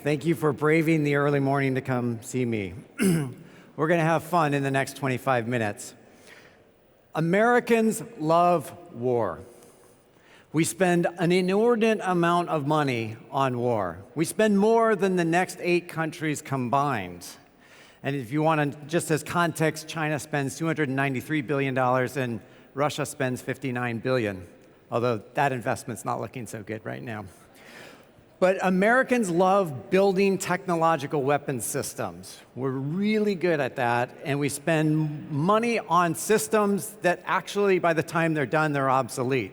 Thank you for braving the early morning to come see me. We're going to have fun in the next 25 minutes. Americans love war. We spend an inordinate amount of money on war. We spend more than the next 8 countries combined. And if you want to, just as context, China spends $293 billion and Russia spends $59 billion, although that investment's not looking so good right now. But Americans love building technological weapons systems. We're really good at that, and we spend money on systems that actually, by the time they're done, they're obsolete,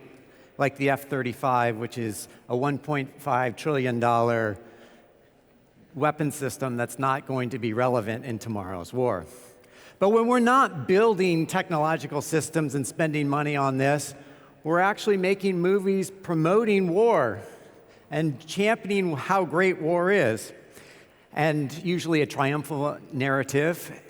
like the F-35, which is a $1.5 trillion weapon system that's not going to be relevant in tomorrow's war. But when we're not building technological systems and spending money on this, we're actually making movies promoting war and championing how great war is, and usually a triumphant narrative.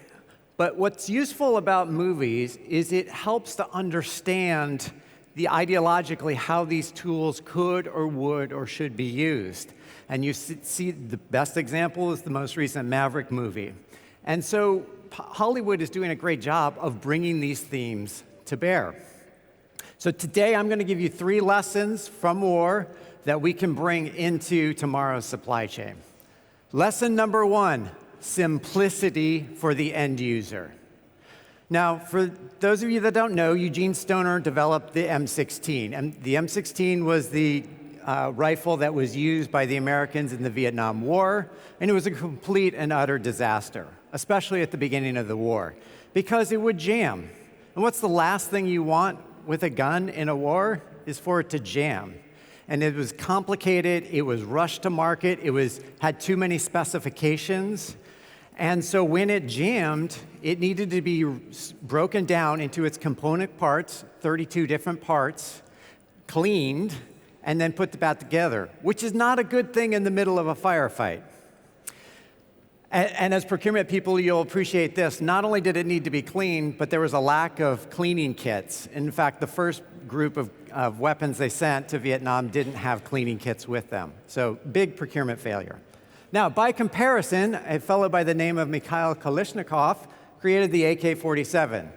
But what's useful about movies is it helps to understand ideologically how these tools could or would or should be used. And you see the best example is the most recent Maverick movie. And so Hollywood is doing a great job of bringing these themes to bear. So today I'm going to give you 3 lessons from war that we can bring into tomorrow's supply chain. Lesson number 1, simplicity for the end user. Now, for those of you that don't know, Eugene Stoner developed the M16. And the M16 was the rifle that was used by the Americans in the Vietnam War, and it was a complete and utter disaster, especially at the beginning of the war, because it would jam. And what's the last thing you want with a gun in a war is for it to jam. And it was complicated, it was rushed to market, had too many specifications. And so when it jammed, it needed to be broken down into its component parts, 32 different parts, cleaned, and then put back together, which is not a good thing in the middle of a firefight. And as procurement people, you'll appreciate this. Not only did it need to be cleaned, but there was a lack of cleaning kits. In fact, the first group of weapons they sent to Vietnam didn't have cleaning kits with them. So big procurement failure. Now, by comparison, a fellow by the name of Mikhail Kalashnikov created the AK-47.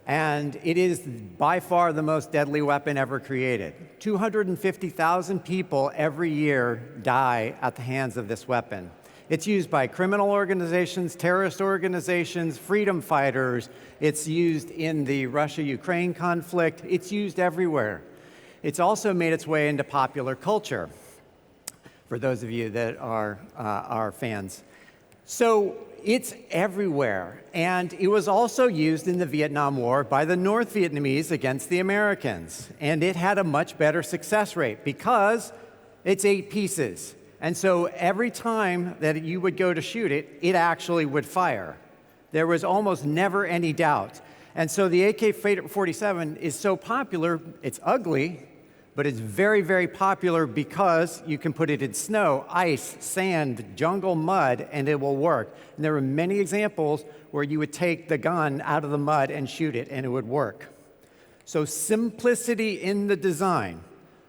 And it is by far the most deadly weapon ever created. 250,000 people every year die at the hands of this weapon. It's used by criminal organizations, terrorist organizations, freedom fighters. It's used in the Russia-Ukraine conflict. It's used everywhere. It's also made its way into popular culture, for those of you that are fans. So it's everywhere. And it was also used in the Vietnam War by the North Vietnamese against the Americans. And it had a much better success rate because it's 8 pieces. And so every time that you would go to shoot it, it actually would fire. There was almost never any doubt. And so the AK-47 is so popular, it's ugly, but it's very, very popular because you can put it in snow, ice, sand, jungle, mud, and it will work. And there are many examples where you would take the gun out of the mud and shoot it, and it would work. So simplicity in the design.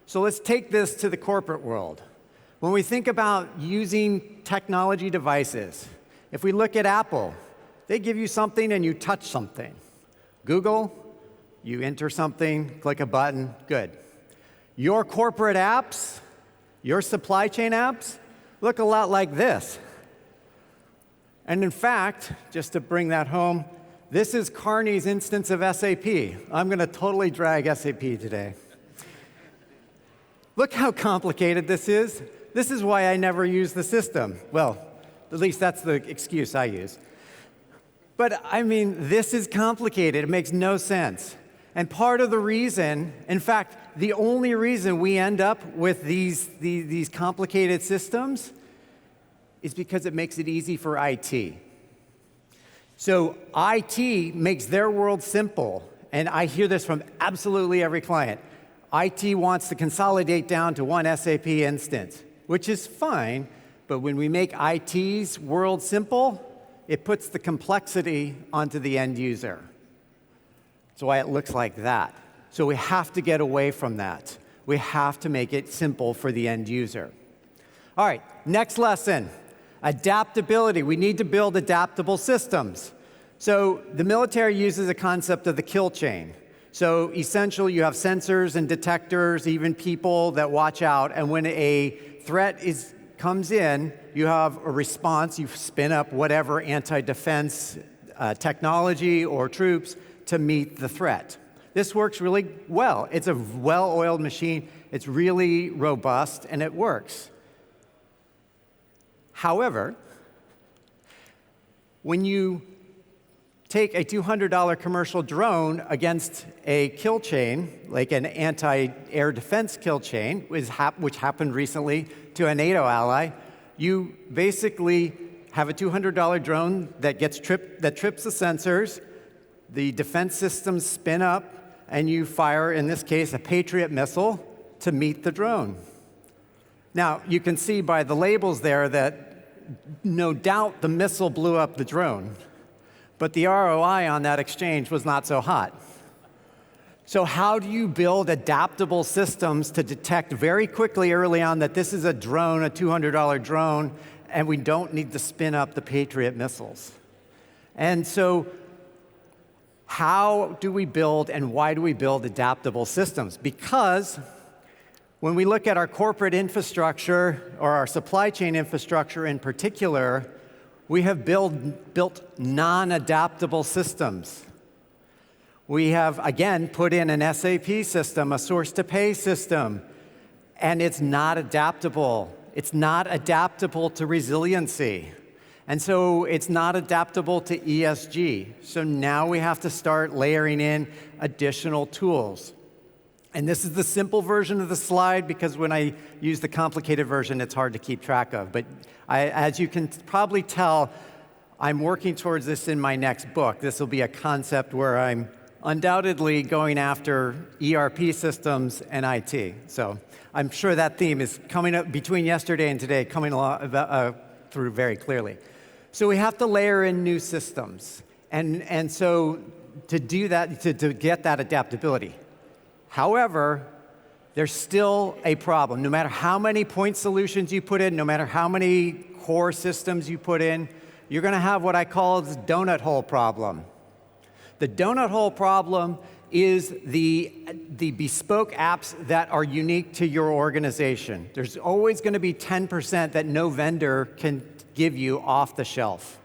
So let's take this to the corporate world. When we think about using technology devices, if we look at Apple, they give you something and you touch something. Google, you enter something, click a button, good. Your corporate apps, your supply chain apps, look a lot like this. And in fact, just to bring that home, this is Kearney's instance of SAP. I'm going to totally drag SAP today. Look how complicated this is. This is why I never use the system. Well, at least that's the excuse I use. But I mean, this is complicated. It makes no sense. And part of the reason, in fact, the only reason we end up with these complicated systems is because it makes it easy for IT. So IT makes their world simple. And I hear this from absolutely every client. IT wants to consolidate down to one SAP instance, which is fine, but when we make IT's world simple, it puts the complexity onto the end user. That's why it looks like that. So we have to get away from that. We have to make it simple for the end user. All right, next lesson. Adaptability. We need to build adaptable systems. So the military uses a concept of the kill chain. So essentially, you have sensors and detectors, even people that watch out, and when a threat comes in, you have a response. You spin up whatever anti-defense technology or troops to meet the threat. This works really well. It's a well-oiled machine. It's really robust, and it works. However, when you take a $200 commercial drone against a kill chain, like an anti-air defense kill chain, which happened recently to a NATO ally, you basically have a $200 drone that trips the sensors, the defense systems spin up, and you fire, in this case, a Patriot missile to meet the drone. Now, you can see by the labels there that no doubt the missile blew up the drone, but the ROI on that exchange was not so hot. So how do you build adaptable systems to detect very quickly early on that this is a drone, a $200 drone, and we don't need to spin up the Patriot missiles? And so how do we build and why do we build adaptable systems? Because when we look at our corporate infrastructure or our supply chain infrastructure in particular, we have built non-adaptable systems. We have, again, put in an SAP system, a source-to-pay system, and it's not adaptable. It's not adaptable to resiliency. And so it's not adaptable to ESG. So now we have to start layering in additional tools. And this is the simple version of the slide because when I use the complicated version, it's hard to keep track of. But as you can probably tell, I'm working towards this in my next book. This will be a concept where I'm undoubtedly going after ERP systems and IT. So I'm sure that theme is coming up between yesterday and today, coming through very clearly. So we have to layer in new systems. And so to do that, to get that adaptability. However, there's still a problem. No matter how many point solutions you put in, no matter how many core systems you put in, you're going to have what I call the donut hole problem. The donut hole problem is the bespoke apps that are unique to your organization. There's always going to be 10% that no vendor can give you off the shelf.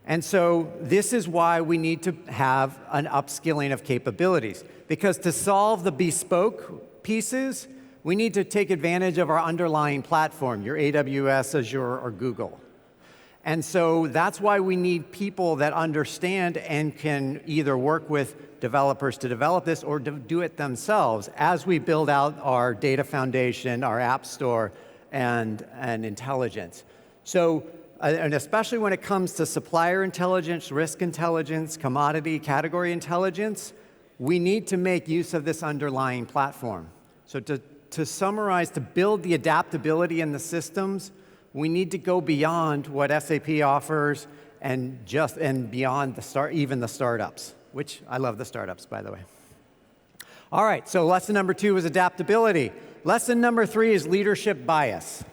And so this is why we need to have an upskilling of capabilities. Because to solve the bespoke pieces, we need to take advantage of our underlying platform, your AWS, Azure, or Google. And so that's why we need people that understand and can either work with developers to develop this or do it themselves as we build out our data foundation, our app store, and intelligence. So, and especially when it comes to supplier intelligence, risk intelligence, commodity category intelligence, we need to make use of this underlying platform. So to summarize, to build the adaptability in the systems, we need to go beyond what SAP offers and beyond even the startups, which I love the startups, by the way. All right, so lesson number 2 is adaptability. Lesson number 3 is leadership bias.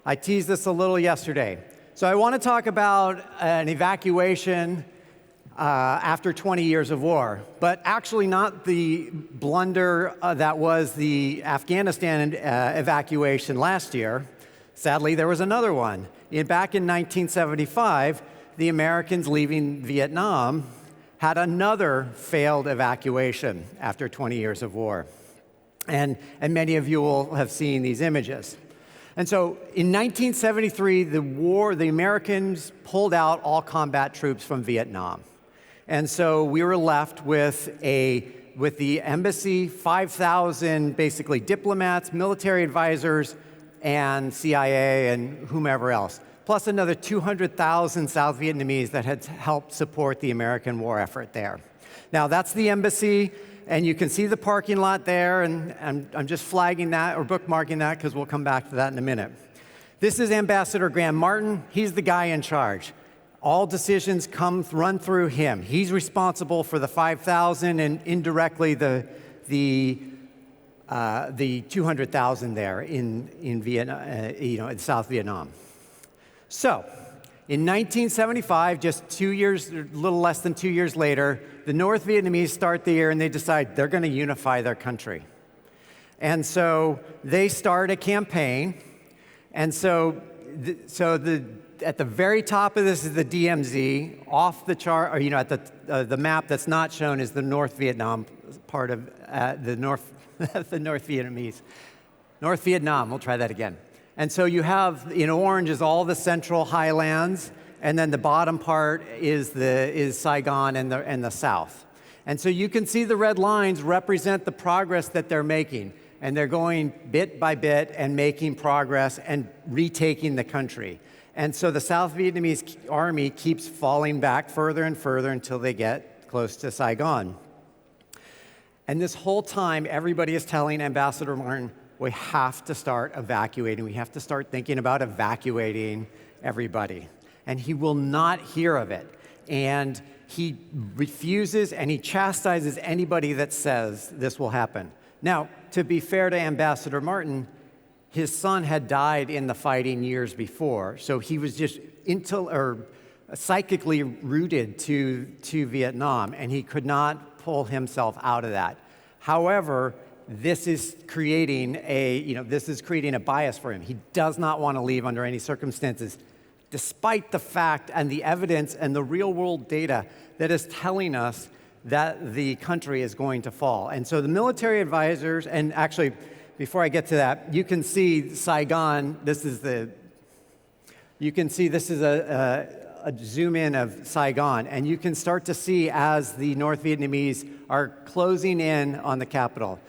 I teased this a little yesterday. So I want to talk about an evacuation after 20 years of war, but actually not the blunder that was the Afghanistan evacuation last year. Sadly, there was another one. Back in 1975, the Americans leaving Vietnam had another failed evacuation after 20 years of war. And many of you will have seen these images. And so in 1973, the Americans pulled out all combat troops from Vietnam. And so we were left with the embassy, 5,000 basically diplomats, military advisors, and CIA and whomever else, plus another 200,000 South Vietnamese that had helped support the American war effort there. Now that's the embassy, and you can see the parking lot there, and I'm just flagging that or bookmarking that because we'll come back to that in a minute. This is Ambassador Graham Martin. He's the guy in charge. All decisions run through him. He's responsible for the 5,000 and indirectly the 200,000 there in Vietnam, in South Vietnam. So, in 1975, just 2 years, a little less than 2 years later, the North Vietnamese start the year and they decide they're going to unify their country. And so they start a campaign. And at the very top of this is the DMZ. Off the chart, or at the map that's not shown is the North Vietnam part of the North Vietnamese. North Vietnam. We'll try that again. And so you have, in orange is all the central highlands, and then the bottom part is Saigon and the south. And so you can see the red lines represent the progress that they're making. And they're going bit by bit and making progress and retaking the country. And so the South Vietnamese army keeps falling back further and further until they get close to Saigon. And this whole time, everybody is telling Ambassador Martin, we have to start evacuating. We have to start thinking about evacuating everybody. And he will not hear of it. And he refuses and he chastises anybody that says this will happen. Now, to be fair to Ambassador Martin, his son had died in the fighting years before, so he was just psychically rooted to Vietnam, and he could not pull himself out of that. However, this is creating a bias for him. He does not want to leave under any circumstances, despite the fact and the evidence and the real-world data that is telling us that the country is going to fall. And so the military advisors, and actually, before I get to that, you can see Saigon. This is a zoom in of Saigon, and you can start to see as the North Vietnamese are closing in on the capital.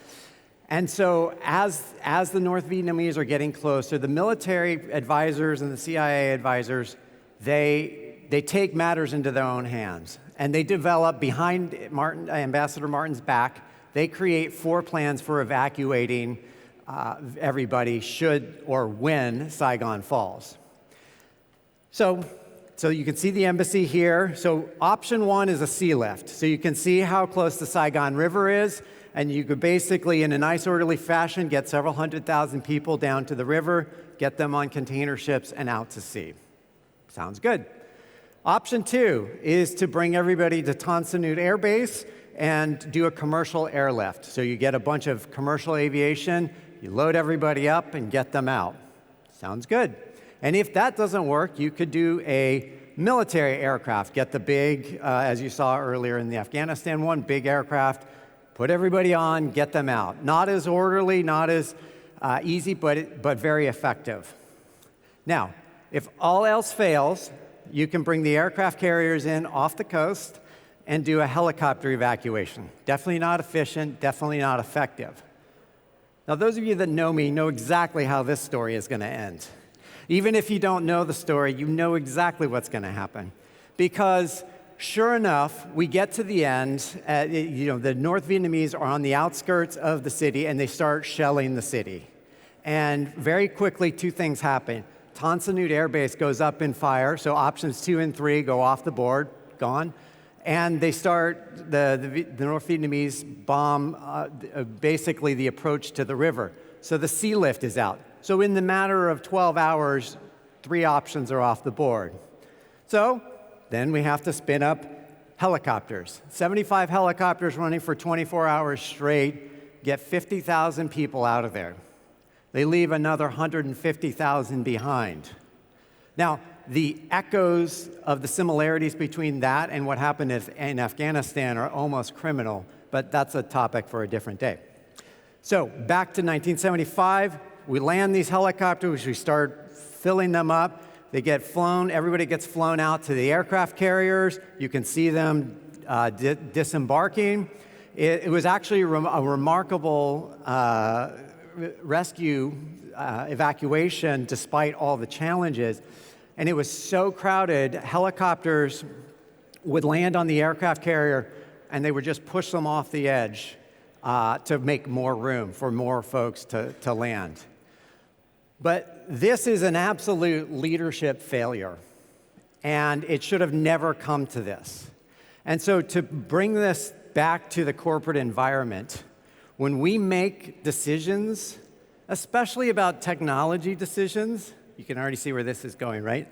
And so as the North Vietnamese are getting closer, the military advisors and the CIA advisors, they take matters into their own hands. And they develop, behind Ambassador Martin's back, they create 4 plans for evacuating everybody should or when Saigon falls. So you can see the embassy here. So option 1 is a Sealift. So you can see how close the Saigon River is, and you could basically, in a nice orderly fashion, get several 100,000 people down to the river, get them on container ships and out to sea. Sounds good. Option 2 is to bring everybody to Tan Son Nhut Air Base and do a commercial airlift. So you get a bunch of commercial aviation, you load everybody up and get them out. Sounds good. And if that doesn't work, you could do a military aircraft. Get the big, as you saw earlier in the Afghanistan one, big aircraft, put everybody on, get them out. Not as orderly, not as easy, but very effective. Now, if all else fails, you can bring the aircraft carriers in off the coast and do a helicopter evacuation. Definitely not efficient, definitely not effective. Now, those of you that know me know exactly how this story is going to end. Even if you don't know the story, you know exactly what's going to happen. Because sure enough, we get to the end, the North Vietnamese are on the outskirts of the city and they start shelling the city. And very quickly, 2 things happen. Tan Son Nhut Air Base goes up in fire, so options 2 and 3 go off the board, gone. And they start, the North Vietnamese bomb basically the approach to the river. So the Sealift is out. So in the matter of 12 hours, 3 options are off the board. So then we have to spin up helicopters. 75 helicopters running for 24 hours straight, get 50,000 people out of there. They leave another 150,000 behind. Now, the echoes of the similarities between that and what happened in Afghanistan are almost criminal, but that's a topic for a different day. So back to 1975, we land these helicopters, we start filling them up. They get flown, everybody gets flown out to the aircraft carriers. You can see them disembarking. It was actually a remarkable rescue evacuation despite all the challenges. And it was so crowded, helicopters would land on the aircraft carrier and they would just push them off the edge to make more room for more folks to land. But this is an absolute leadership failure, and it should have never come to this. And so to bring this back to the corporate environment, when we make decisions, especially about technology decisions, you can already see where this is going, right?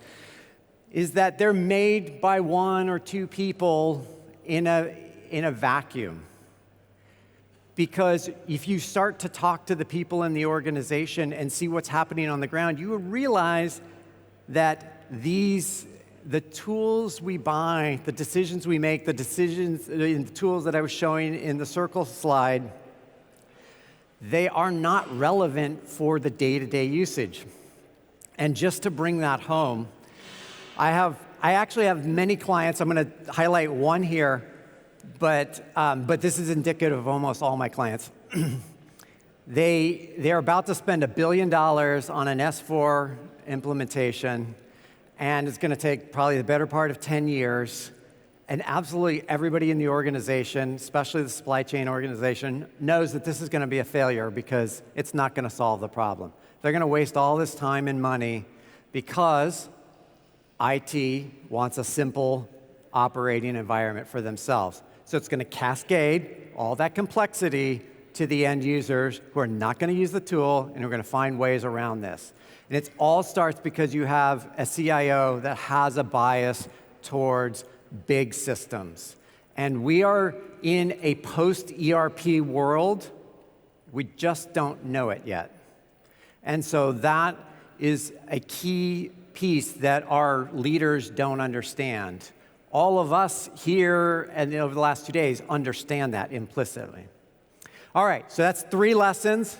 Is that they're made by one or two people in a vacuum. Because if you start to talk to the people in the organization and see what's happening on the ground, you will realize that the tools we buy, the decisions we make, the tools that I was showing in the circle slide, they are not relevant for the day-to-day usage. And just to bring that home, I actually have many clients. I'm going to highlight one here, but this is indicative of almost all my clients. They're about to spend $1 billion on an S4 implementation, and it's going to take probably the better part of 10 years. And absolutely everybody in the organization, especially the supply chain organization, knows that this is going to be a failure because it's not going to solve the problem. They're going to waste all this time and money because IT wants a simple operating environment for themselves. So it's going to cascade all that complexity to the end users who are not going to use the tool and who are going to find ways around this. And it all starts because you have a CIO that has a bias towards big systems. And we are in a post-ERP world. We just don't know it yet. And so that is a key piece that our leaders don't understand. All of us here and over the last 2 days understand that implicitly. All right, so that's 3 lessons.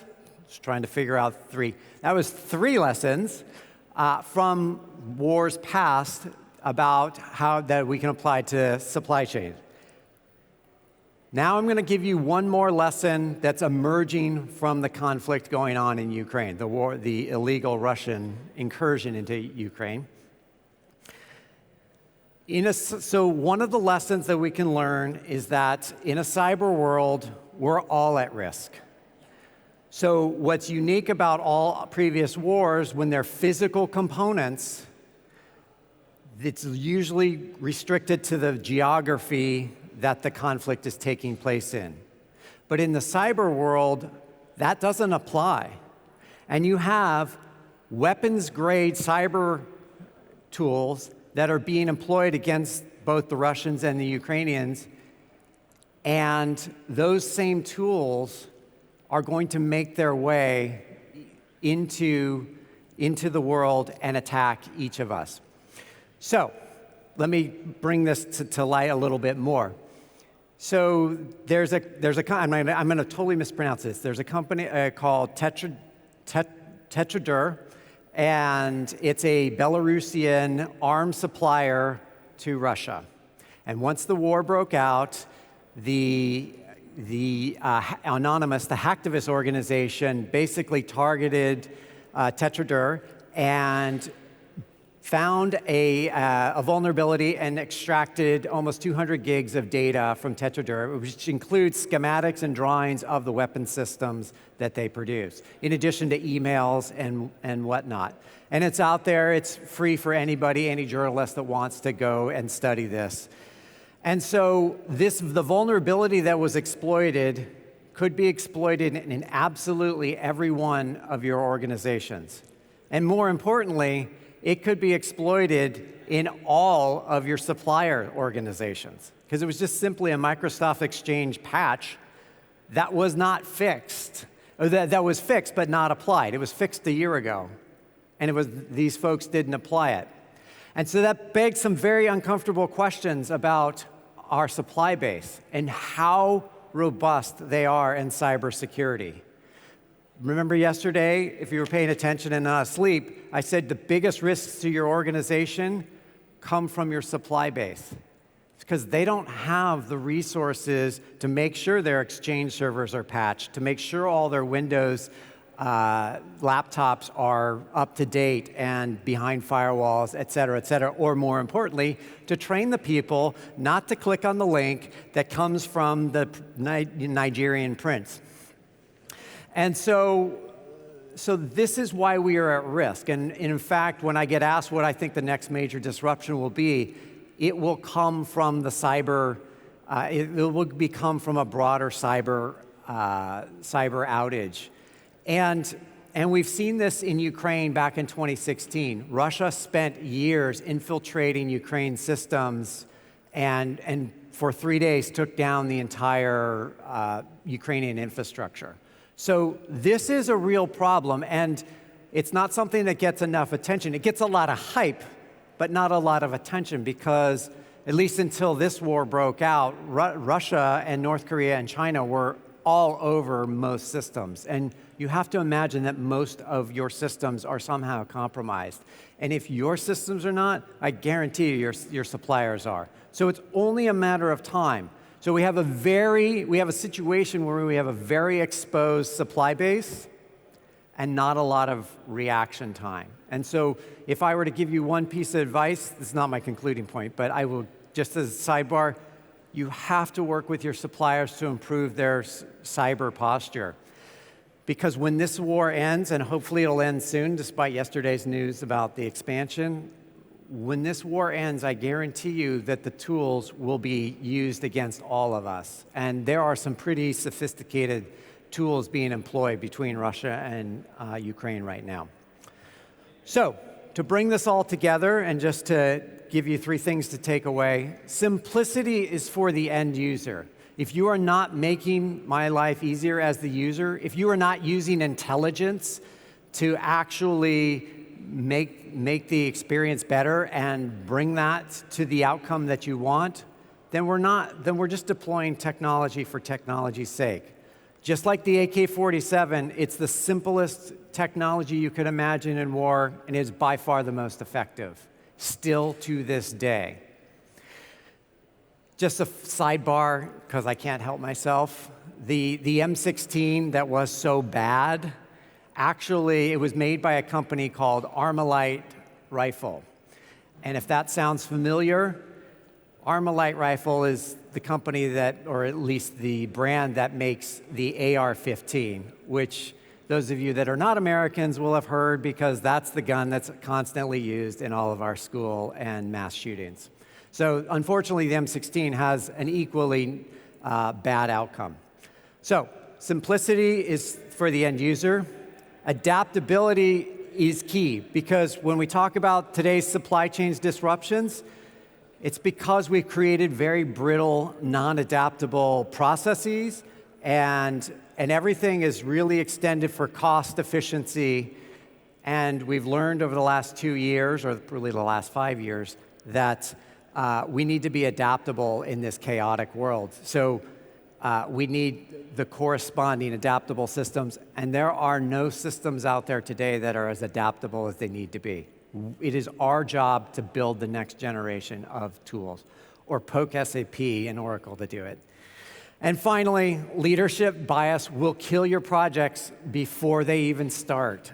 Just trying to figure out 3. That was 3 lessons from wars past about how that we can apply to supply chain. Now I'm going to give you one more lesson that's emerging from the conflict going on in Ukraine, the war, the illegal Russian incursion into Ukraine. So one of the lessons that we can learn is that in a cyber world, we're all at risk. So what's unique about all previous wars, when they're physical components, it's usually restricted to the geography that the conflict is taking place in. But in the cyber world, that doesn't apply. And you have weapons-grade cyber tools that are being employed against both the Russians and the Ukrainians, and those same tools are going to make their way into the world and attack each of us. So let me bring this to light a little bit more. So I'm going to totally mispronounce this. There's a company called Tetradur, and it's a Belarusian arms supplier to Russia. And once the war broke out, the Anonymous, the hacktivist organization, basically targeted Tetradur and found a vulnerability and extracted almost 200 gigs of data from Tetradur, which includes schematics and drawings of the weapon systems that they produce, in addition to emails and whatnot. And it's out there. It's free for anybody, any journalist that wants to go and study this. And so the vulnerability that was exploited could be exploited in absolutely every one of your organizations. And more importantly, it could be exploited in all of your supplier organizations, because it was just simply a Microsoft Exchange patch that was not fixed, or that was fixed but not applied. It was fixed a year ago, and these folks didn't apply it. And so that begs some very uncomfortable questions about our supply base and how robust they are in cybersecurity. Remember yesterday, if you were paying attention and not asleep, I said the biggest risks to your organization come from your supply base. It's because they don't have the resources to make sure their Exchange servers are patched, to make sure all their Windows laptops are up to date and behind firewalls, et cetera, or more importantly, to train the people not to click on the link that comes from the Nigerian prince. And so this is why we are at risk. And in fact, when I get asked what I think the next major disruption will be, it will come from the cyber, it will become from a broader cyber outage. And And we've seen this in Ukraine back in 2016. Russia spent years infiltrating Ukraine's systems and for 3 days took down the entire Ukrainian infrastructure. So this is a real problem, and it's not something that gets enough attention. It gets a lot of hype, but not a lot of attention because, at least until this war broke out, Russia and North Korea and China were all over most systems. And you have to imagine that most of your systems are somehow compromised. And if your systems are not, I guarantee you your suppliers are. So it's only a matter of time. So we have a situation where we have a very exposed supply base and not a lot of reaction time. And so if I were to give you one piece of advice, this is not my concluding point, but I will, just as a sidebar, you have to work with your suppliers to improve their cyber posture. Because when this war ends, and hopefully it'll end soon, despite yesterday's news about the expansion, when this war ends, I guarantee you that the tools will be used against all of us. And there are some pretty sophisticated tools being employed between Russia and Ukraine right now. So, to bring this all together and just to give you 3 things to take away, simplicity is for the end user. If you are not making my life easier as the user, if you are not using intelligence to actually make the experience better and bring that to the outcome that you want, then we're just deploying technology for technology's sake. Just like the AK-47, it's the simplest technology you could imagine in war, and is by far the most effective, still to this day. Just a sidebar, because I can't help myself. The M16 that was so bad, actually, it was made by a company called Armalite Rifle. And if that sounds familiar, Armalite Rifle is the company that, or at least the brand that makes the AR-15, which those of you that are not Americans will have heard because that's the gun that's constantly used in all of our school and mass shootings. So unfortunately, the M16 has an equally bad outcome. So simplicity is for the end user. Adaptability is key because when we talk about today's supply chains disruptions, it's because we've created very brittle, non-adaptable processes, and everything is really extended for cost efficiency. And we've learned over the last 2 years, or really the last 5 years, that we need to be adaptable in this chaotic world. So we need the corresponding adaptable systems, and there are no systems out there today that are as adaptable as they need to be. It is our job to build the next generation of tools, or poke SAP and Oracle to do it. And finally, leadership bias will kill your projects before they even start.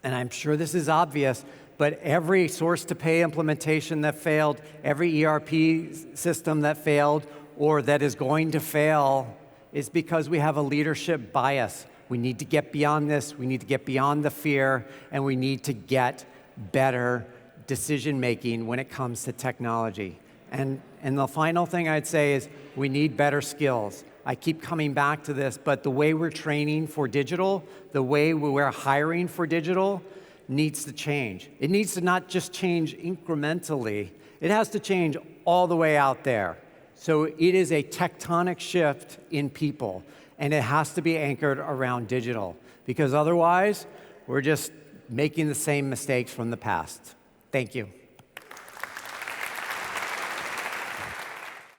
And I'm sure this is obvious, but every source-to-pay implementation that failed, every ERP system that failed, or that is going to fail, is because we have a leadership bias. We need to get beyond this, we need to get beyond the fear, and we need to get better decision-making when it comes to technology. And the final thing I'd say is we need better skills. I keep coming back to this, but the way we're training for digital, the way we're hiring for digital needs to change. It needs to not just change incrementally, it has to change all the way out there. So it is a tectonic shift in people, and it has to be anchored around digital, because otherwise we're just making the same mistakes from the past. Thank you.